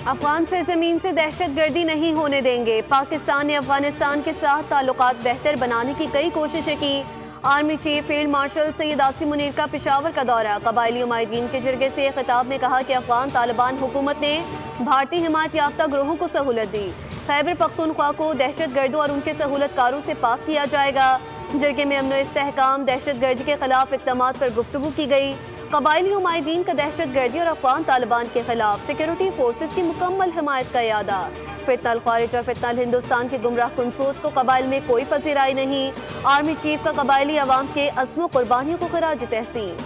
अफगान सरजमीन से दहशतगर्दी नहीं होने देंगे। पाकिस्तान ने अफगानिस्तान के साथ ताल्लुकात बेहतर बनाने की कई कोशिशें की। Army chief field marshal Syed Asim Munir का पेशावर का दौरा। कबायली उमायदीन के जरगे से खिताब में कहा कि अफगान तालिबान हुकूमत ने भारतीय हिमायत याफ्ता ग्रोहों को सहूलत दी। खैबर पख्तूनख्वा को दहशतगर्दों और उनके सहूलतकारों से पाक किया जाएगा। जरगे में अमन इस्तेहकाम, दहशतगर्दी के खिलाफ इक़दामात पर गुफ्तगू की गई। कबायली उमायदीन का दहशतगर्दी और अफगान तालिबान के खिलाफ सिक्योरिटी फोर्सेस की मुकम्मल हिमायत का यादा। फितनल ख्वारिज और फितनल हिंदुस्तान की गुमराह कुन सोच को कबाइल में कोई पजीराई नहीं। आर्मी चीफ का कबायली अवाम के अज़्म कुर्बानियों को खराज तहसीन।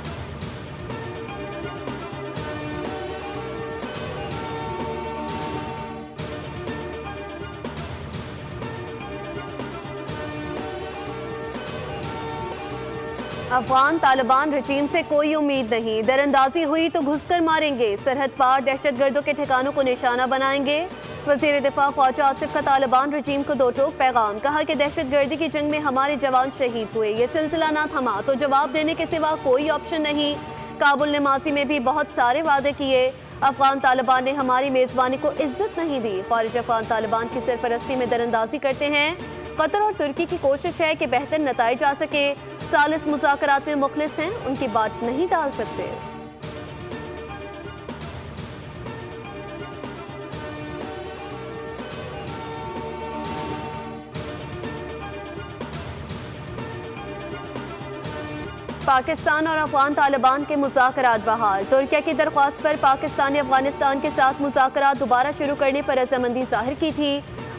अफगान तालिबान रजीम से कोई उम्मीद नहीं। दरअंदाजी हुई तो घुसकर मारेंगे। सरहद पार दहशतगर्दों के ठिकानों को निशाना बनाएंगे। वज़ीर दिफा ख्वाजा आसिफ का तालिबान रजीम को दो टोक पैगाम। कहा कि दहशतगर्दी की जंग में हमारे जवान शहीद हुए, ये सिलसिला ना थमा तो जवाब देने के सिवा कोई ऑप्शन नहीं। काबुल ने माजी में भी बहुत सारे वादे किए। अफगान तालिबान ने हमारी मेजबानी को इज्जत नहीं दी। खारिज अफगान तालिबान की सरपरस्ती में दरअंदाजी करते हैं। कतर और तुर्की की कोशिश है कि बेहतर नताइज आ सके। सालिस मुज़ाकरात में मुखलिस हैं, उनकी बात नहीं टाल सकते। पाकिस्तान और अफगान तालिबान के मुज़ाकरात बहाल। तुर्की की दरख्वास्त पर पाकिस्तान ने अफगानिस्तान के साथ मुज़ाकरात दोबारा शुरू करने पर रजामंदी जाहिर की थी।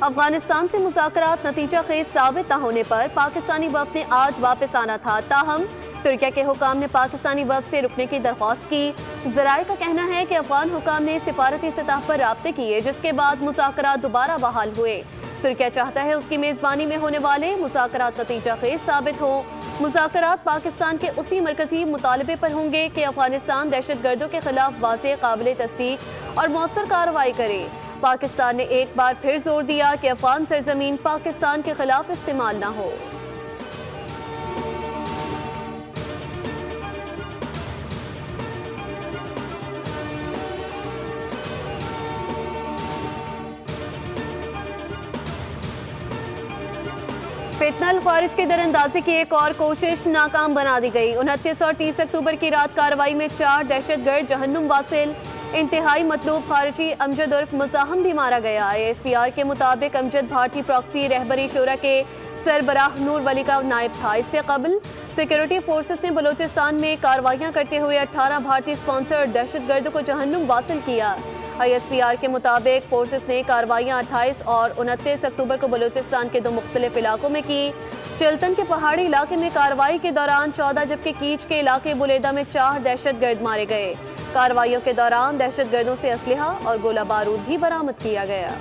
अफगानिस्तान से मुज़ाकरात नतीजा खेज साबित न होने पर पाकिस्तानी वफ़द ने आज वापस आना था। ताहम तुर्की के हुकाम ने पाकिस्तानी वफ़द से रुकने की दरख्वास्त की। ज़राए का कहना है कि अफगान हुकाम ने सिफारती सतह पर राब्ते किए, जिसके बाद मुज़ाकरात दोबारा बहाल हुए। तुर्की चाहता है उसकी मेज़बानी में होने वाले मुज़ाकरात नतीजा खेज साबित हों। मुज़ाकरात पाकिस्तान के उसी मरकजी मुतालबे पर होंगे कि अफगानिस्तान दहशतगर्दों के खिलाफ वाज़ेह, काबिल तस्दीक और मौसर कार्रवाई करे। पाकिस्तान ने एक बार फिर जोर दिया कि अफगान सरजमीन पाकिस्तान के खिलाफ इस्तेमाल न हो। फितनल ख्वारिज की दरअंदाजी की एक और कोशिश नाकाम बना दी गई। 29 और 30 अक्टूबर की रात कार्रवाई में 4 दहशतगर्द जहन्नुम वासिल इंतहाई मतलूब खारिजी अमजद उर्फ मुजाहम भी मारा गया। ASPR के मुताबिक अमजद भारतीय प्रॉक्सी रहबरी शोरा के सरबराह नूर वली का नायब था। इससे कबल सिक्योरिटी फोर्सेस ने बलूचिस्तान में कार्रवाइयां करते हुए 18 भारतीय स्पॉन्सर दहशतगर्दों को जहन्नुम वासिल किया। ISPR के मुताबिक फोर्सेस ने कार्रवाइयां 28 और 29 अक्टूबर को बलूचिस्तान के 2 मुख्तलिफ इलाकों में की। चिल्तन के पहाड़ी इलाके में कार्रवाई के दौरान 14 जबकि कीच के इलाके बुलेदा में 4 दहशतगर्द मारे गए। कार्रवाइयों के दौरान दहशतगर्दों से असलहा और गोला बारूद भी बरामद किया गया।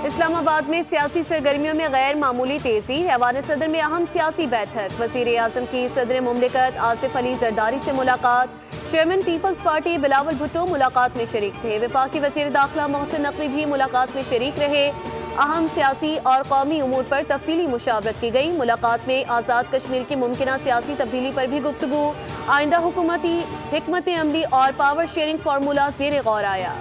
इस्लामाबाद में सियासी सरगर्मियों में गैर मामूली तेजी। ऐवान सदर में अहम सियासी बैठक। वज़ीर आज़म की सदर मुमलिकत आसिफ अली जरदारी से मुलाकात। Chairman Peoples Party Bilawal Bhutto मुलाकात में शरीक थे। वफाकी वज़ीर दाखिला मोहसिन नकवी भी मुलाकात में शरीक रहे। अहम सियासी और कौमी उमूर पर तफसीली मुशावरत की गई। मुलाकात में आज़ाद कश्मीर की मुमकिना सियासी तब्दीली पर भी गुफ्तगू। आइंदा हुकूमती हिकमत अमली और पावर शेयरिंग फार्मूला ज़ेर गौर आया।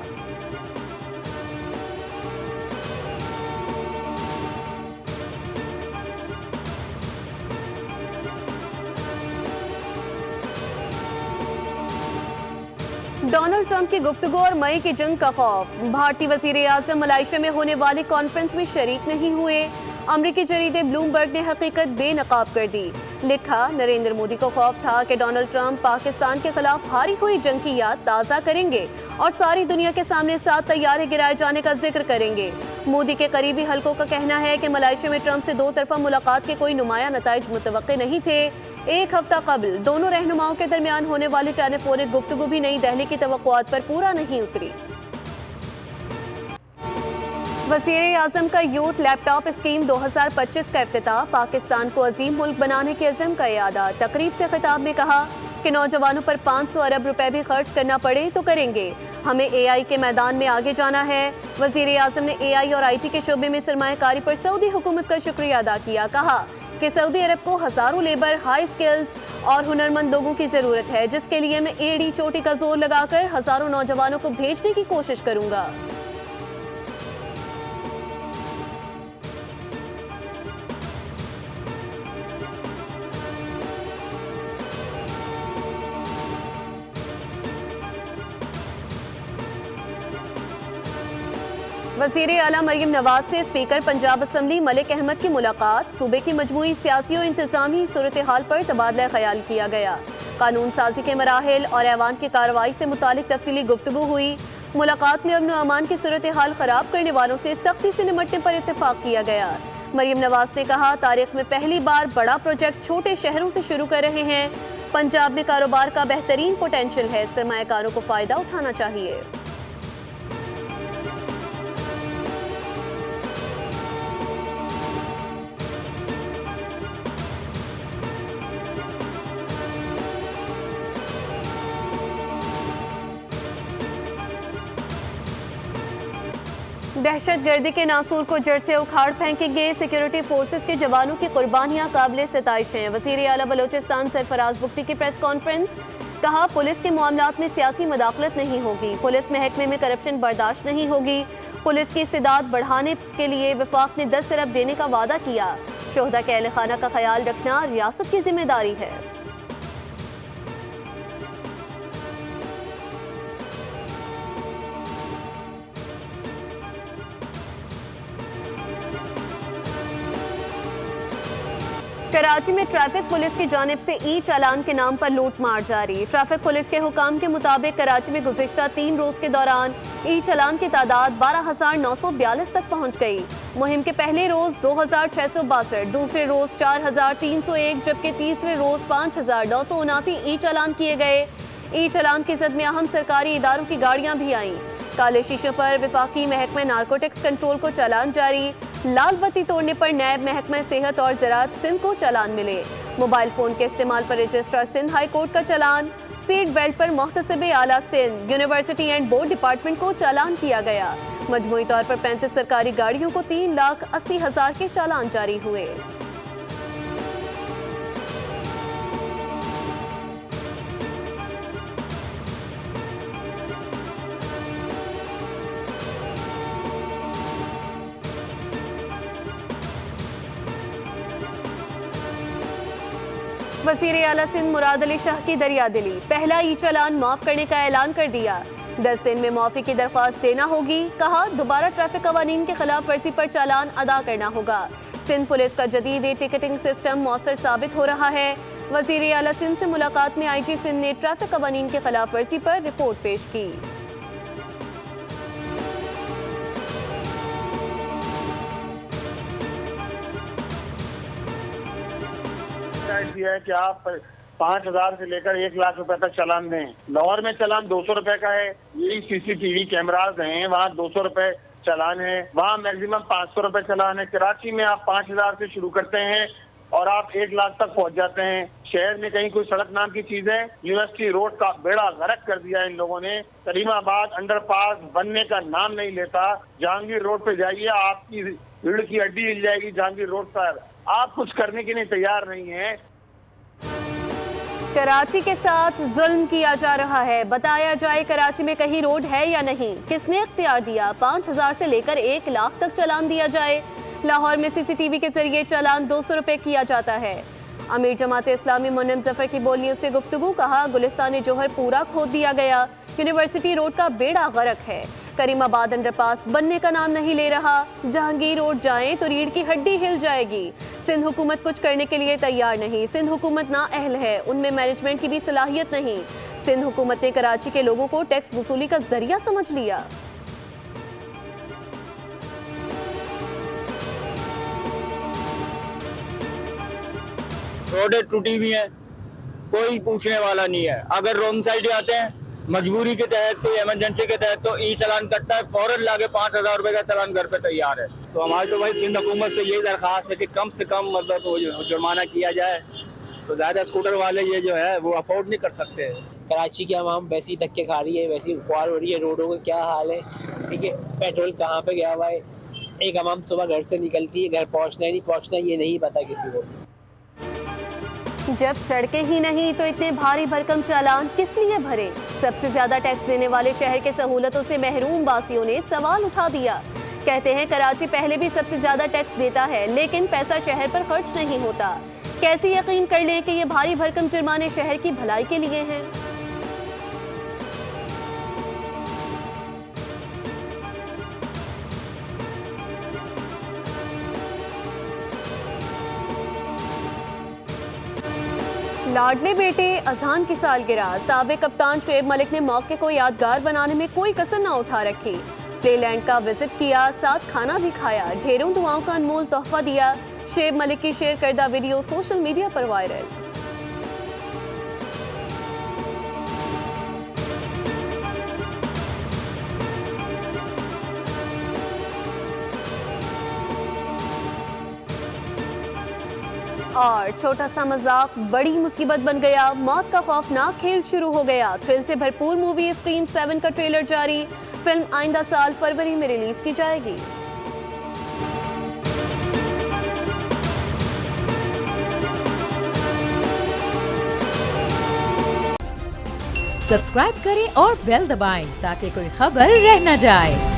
डोनाल्ड ट्रंप की गुफ्तगू और मई की जंग का खौफ। भारतीय वज़ीर आज़म मलेशिया में होने वाली कॉन्फ्रेंस में शरीक नहीं हुए। अमरीकी जरीदे ब्लूमबर्ग ने हकीकत बेनकाब कर दी। लिखा, नरेंद्र मोदी को खौफ था कि डोनाल्ड ट्रंप पाकिस्तान के खिलाफ हारी हुई जंग की याद ताज़ा करेंगे और सारी दुनिया के सामने 7 तैयारे गिराए जाने का जिक्र करेंगे। मोदी के करीबी हलकों का कहना है कि मलेशिया में ट्रंप से 2 तरफा मुलाकात के कोई नुमाया नताइज मुतवक्के नहीं थे। एक हफ्ता कबल दोनों रहनुमाओं के दरमियान होने वाली टेलीफोनिक गुफ्तगू भी नई दिल्ली की तवक्कुआत पर पूरा नहीं उतरी। वज़ीर आज़म का यूथ लैपटॉप स्कीम 2025 का इफ्तिताह। पाकिस्तान को अजीम मुल्क बनाने के अज़म का इयादा। तकरीब से खिताब में कहा कि नौजवानों पर 500 अरब रुपए भी खर्च करना पड़े तो करेंगे। हमें AI के मैदान में आगे जाना है। वज़ीर आज़म ने AI और IT के शोबे में सरमायाकारी पर सऊदी हुकूमत का शुक्रिया अदा किया। कहा कि सऊदी अरब को हज़ारों लेबर, हाई स्किल्स और हुनरमंद लोगों की ज़रूरत है, जिसके लिए मैं एड़ी चोटी का जोर लगाकर हज़ारों नौजवानों को भेजने की कोशिश करूँगा। वज़ीर आला मरीम नवाज से स्पीकर पंजाब असम्बली मलिक अहमद की मुलाकात। सूबे की मजमूई सियासी और इंतजामी सूरत हाल पर तबादला ख्याल किया गया। कानून साजी के मराहिल और ऐवान की कार्रवाई से मुतालिक तफसीली गुफ्तगू हुई। मुलाकात में अमन व अमान की सूरत हाल खराब करने वालों से सख्ती से निपटने पर इत्तेफाक किया गया। मरीम नवाज ने कहा, तारीख में पहली बार बड़ा प्रोजेक्ट छोटे शहरों से शुरू कर रहे हैं। पंजाब में कारोबार का बेहतरीन पोटेंशियल है, सरमायाकारों को फायदा उठाना चाहिए। दहशतगर्दी के नासूर को जड़ से उखाड़ फेंकेंगे। सिक्योरिटी फोर्सेस के जवानों की कुर्बानियां काबिल सिताइश हैं। वज़ीर आला बलोचिस्तान सरफराज बुख्ती की प्रेस कॉन्फ्रेंस। कहा, पुलिस के मामलात में सियासी मदाखलत नहीं होगी। पुलिस महकमे में करप्शन बर्दाश्त नहीं होगी। पुलिस की इस्तेदाद बढ़ाने के लिए वफाक ने 10 अरब देने का वादा किया। शोहदा के अहल खाना का ख्याल रखना रियासत की जिम्मेदारी है। कराची में ट्रैफिक पुलिस की जानिब से ई चालान के नाम पर लूट मार जारी। ट्रैफिक पुलिस के हुकाम के मुताबिक कराची में गुज़िश्ता 3 रोज के दौरान ई चालान की तादाद 12,942 तक पहुंच गई। मुहिम के पहले रोज 2,662, दूसरे रोज 4,301 जबकि तीसरे रोज 5,979 ई चालान किए गए। ई चालान की जद में अहम सरकारी इदारों की गाड़ियां भी आईं। काले शीशों पर विफाकी महकमा नारकोटिक्स कंट्रोल को चालान जारी। लाल बत्ती तोड़ने पर नैब महकमा सेहत और ज़राअत सिंध को चालान मिले। मोबाइल फोन के इस्तेमाल पर रजिस्ट्रार सिंध हाई कोर्ट का चालान। सीट बेल्ट पर मुहतसिब आला Sindh, university and board department को चालान किया गया। मजमूई तौर पर 35 सरकारी गाड़ियों को 3,80,000 के चालान जारी हुए। वज़ीर आला सिंध मुराद अली शाह की दरिया दिली। पहला ई चालान माफ करने का ऐलान कर दिया। 10 दिन में माफी की दरख्वास्त देना होगी। कहा, दोबारा ट्रैफिक कवानीन के खिलाफ वर्जी पर चालान अदा करना होगा। सिंध पुलिस का जदीद टिकटिंग सिस्टम मौसर साबित हो रहा है। वज़ीर आला सिंध से मुलाकात में IG सिंध ने ट्रैफिक कवानीन के खिलाफ वर्जी पर रिपोर्ट पेश की। दिया है कि आप 5,000 से लेकर 1 लाख रुपए तक चालान दें। लाहौर में चालान 200 रुपए का है। यही CCTV कैमराज हैं, वहाँ 200 रुपए चालान है। वहाँ मैक्सिमम 500 रुपए चालान है। कराची में आप 5,000 से शुरू करते हैं और आप 1 लाख तक पहुँच जाते हैं। शहर में कहीं कोई सड़क नाम की चीज है? यूनिवर्सिटी रोड का बेड़ा गर्क कर दिया इन लोगों ने। करीमाबाद अंडरपास बनने का नाम नहीं लेता। जहांगीर रोड पे जाइए, आपकी रीढ़ की हड्डी हिल जाएगी जहांगीर रोड पर। आप कुछ करने के लिए तैयार नहीं है। कराची के साथ जुल्म किया जा रहा है। बताया जाए कराची में कहीं रोड है या नहीं। किसने इख्तियार दिया? 5,000 से लेकर 1 लाख तक चालान दिया जाए। लाहौर में CCTV के जरिए चालान 200 रुपए किया जाता है। अमीर जमात इस्लामी मुन्नम जफर की बोलियों से गुफ्तगू। कहा, गुलिस्तान जोहर पूरा खोद दिया गया। यूनिवर्सिटी रोड का बेड़ा गर्क है। करीमाबाद अंडरपास बनने का नाम नहीं ले रहा। जहांगीर रोड जाएं तो रीढ़ की हड्डी हिल जाएगी। सिंध हुकूमत कुछ करने के लिए तैयार नहीं। सिंध हुकूमत ना अहल है, उनमें मैनेजमेंट की भी सलाहियत नहीं। सिंध हुकूमत ने कराची के लोगों को टैक्स वसूली का जरिया समझ लिया। रोडें टूटी हुई हैं, कोई पूछने वाला नहीं है। अगर रोड साइड आते हैं मजबूरी के तहत, कोई इमरजेंसी के तहत, तो ई चालान कटता है, फौरन लाके 5,000 रुपए का चालान घर पे तैयार है। तो हमारी तो भाई सिंध हुकूमत से यही दरख्वास्त है कि कम से कम मतलब जुर्माना किया जाए। तो ज़्यादा स्कूटर वाले ये जो है वो अफोर्ड नहीं कर सकते। कराची की आवाम वैसे ही धक्के खा रही है, वैसे ही ख्वार हो रही है, रोडों का क्या हाल है, ठीक है, पेट्रोल कहाँ पे गया हुआ है। एक आवाम सुबह घर से निकलती है, घर पहुँचना है नहीं पहुँचना ये नहीं पता किसी को। जब सड़कें ही नहीं तो इतने भारी भरकम चालान किस लिए भरे? सबसे ज्यादा टैक्स देने वाले शहर के सहूलतों से महरूम वासियों ने सवाल उठा दिया। कहते हैं कराची पहले भी सबसे ज्यादा टैक्स देता है लेकिन पैसा शहर पर खर्च नहीं होता। कैसे यकीन कर लें कि ये भारी भरकम जुर्माने शहर की भलाई के लिए हैं? लाडले बेटे अजहान की सालगिरह, साबिक कप्तान शुएब मलिक ने मौके को यादगार बनाने में कोई कसर न उठा रखी। प्लेलैंड का विजिट किया, साथ खाना भी खाया, ढेरों दुआओं का अनमोल तोहफा दिया। शुएब मलिक की शेयर करदा वीडियो सोशल मीडिया पर वायरल। और छोटा सा मजाक बड़ी मुसीबत बन गया, मौत का खौफनाक खेल शुरू हो गया। थ्रिल से भरपूर मूवी स्क्रीम 7 का ट्रेलर जारी। फिल्म आइंदा साल फरवरी में रिलीज की जाएगी। सब्सक्राइब करें और बेल दबाएं ताकि कोई खबर रह न जाए।